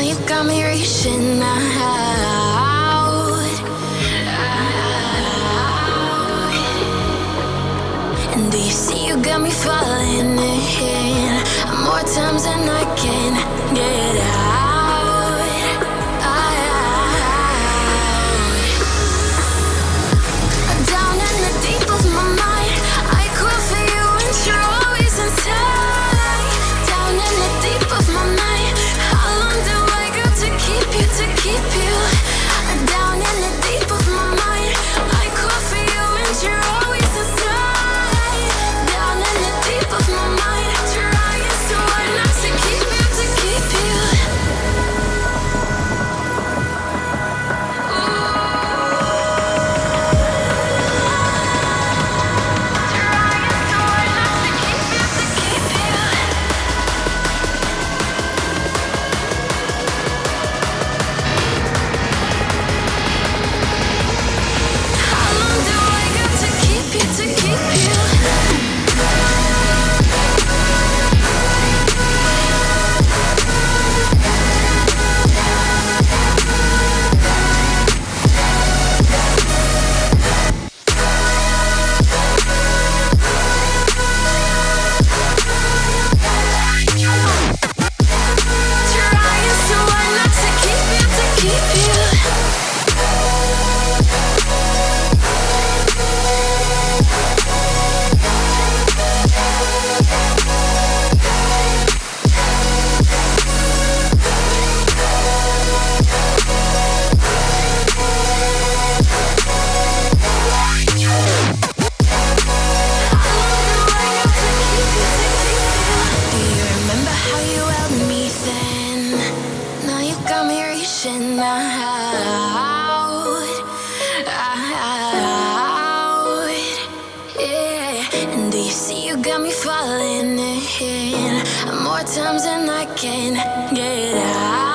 you got me reaching out. And do you see you got me falling in more times than I can get out. Down in the deep of my mind, I call for you and you're always inside. Down in the deep of my mind, how long do I got to keep you, to keep you? Down in the deep of my mind, I call for you and you're always inside. Down in the deep of my mind, trying so hard not to keep you, to keep you. More times than I can get out.